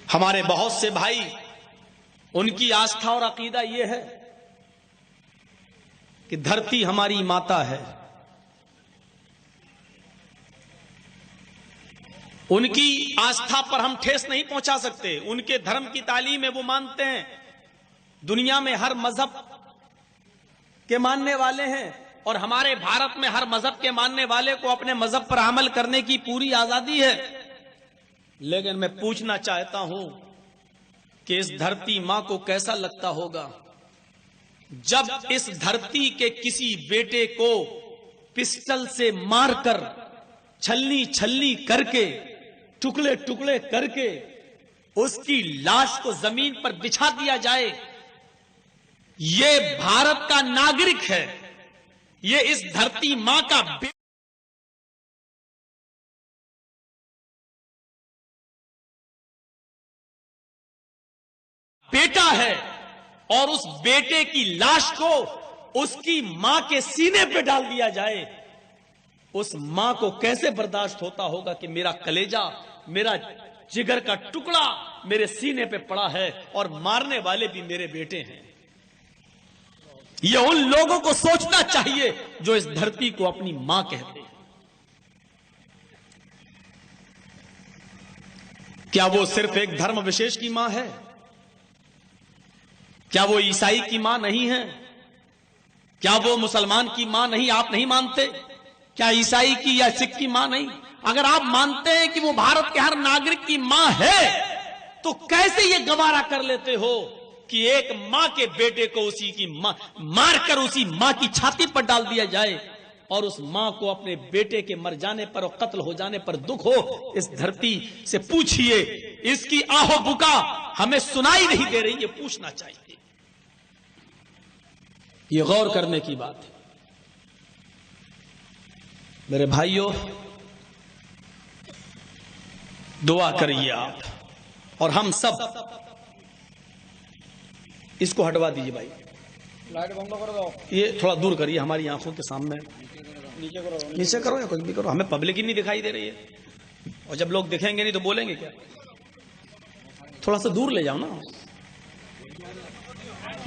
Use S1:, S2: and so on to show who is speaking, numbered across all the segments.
S1: हमारे बहुत से भाई, उनकी आस्था और अकीदा यह है कि धरती हमारी माता है। उनकी आस्था पर हम ठेस नहीं पहुंचा सकते। उनके धर्म की तालीम है, वो मानते हैं दुनिया में हर मजहब के मानने वाले हैं, और हमारे भारत में हर मजहब के मानने वाले को अपने मजहब पर अमल करने की पूरी आजादी है। लेकिन मैं पूछना चाहता हूं कि इस धरती मां को कैसा लगता होगा जब इस धरती के किसी बेटे को पिस्टल से मारकर, छलनी छलनी करके, टुकड़े टुकड़े करके उसकी लाश को जमीन पर बिछा दिया जाए। ये भारत का नागरिक है, ये इस धरती मां का बेटा है, और उस बेटे की लाश को उसकी मां के सीने पे डाल दिया जाए। उस मां को कैसे बर्दाश्त होता होगा कि मेरा कलेजा, मेरा जिगर का टुकड़ा मेरे सीने पे पड़ा है और मारने वाले भी मेरे बेटे हैं। यह उन लोगों को सोचना चाहिए जो इस धरती को अपनी मां कहते हैं। क्या वो सिर्फ एक धर्म विशेष की मां है? क्या वो ईसाई की मां नहीं है? क्या वो मुसलमान की मां नहीं? आप नहीं मानते? क्या ईसाई की या सिख की मां नहीं? अगर आप मानते हैं कि वो भारत के हर नागरिक की मां है, तो कैसे ये गवारा कर लेते हो कि एक मां के बेटे को उसी की मां मारकर उसी मां की छाती पर डाल दिया जाए, और उस मां को अपने बेटे के मर जाने पर और कत्ल हो जाने पर दुख हो? इस धरती से पूछिए, इसकी आहो बुका हमें सुनाई नहीं दे रही। ये पूछना चाहिए, ये गौर करने की बात है। मेरे भाइयों, दुआ करिए आप और हम सब। इसको हटवा दीजिए भाई,
S2: लाइट बंद कर दो।
S1: ये थोड़ा दूर करिए, हमारी आंखों के सामने।
S2: नीचे करो,
S1: नीचे करो या कुछ भी करो, हमें पब्लिक ही नहीं दिखाई दे रही है, और जब लोग दिखेंगे नहीं तो बोलेंगे क्या? थोड़ा सा दूर ले जाओ ना,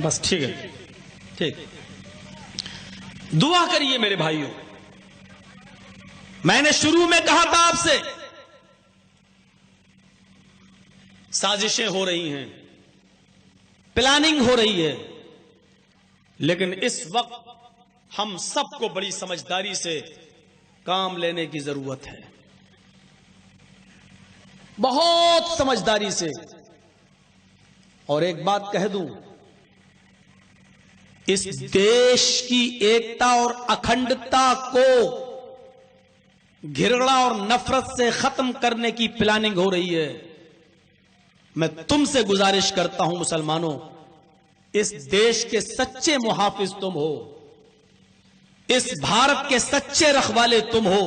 S1: बस ठीक है, ठीक। दुआ करिए मेरे भाइयों। मैंने शुरू में कहा था आपसे, साजिशें हो रही हैं, प्लानिंग हो रही है, लेकिन इस वक्त हम सबको बड़ी समझदारी से काम लेने की जरूरत है, बहुत समझदारी से। और एक बात कह दूं, इस देश की एकता और अखंडता को घिरड़ा और नफरत से खत्म करने की प्लानिंग हो रही है। मैं तुमसे गुजारिश करता हूं मुसलमानों, इस देश के सच्चे मुहाफिज तुम हो, इस भारत के सच्चे रखवाले तुम हो।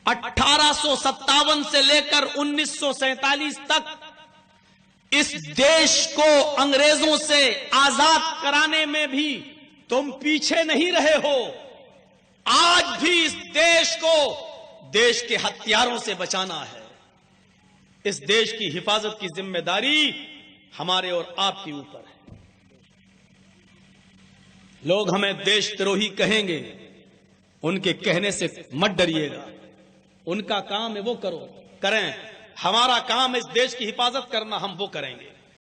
S1: 1857 से लेकर 1947 तक इस देश को अंग्रेजों से आजाद कराने में भी तुम पीछे नहीं रहे हो। आज भी इस देश को देश के हथियारों से बचाना है। इस देश की हिफाजत की जिम्मेदारी हमारे और आपके ऊपर है। लोग हमें देशद्रोही कहेंगे, उनके कहने से मत डरिएगा। उनका काम है वो करें, हमारा काम इस देश की हिफाजत करना, हम वो करेंगे।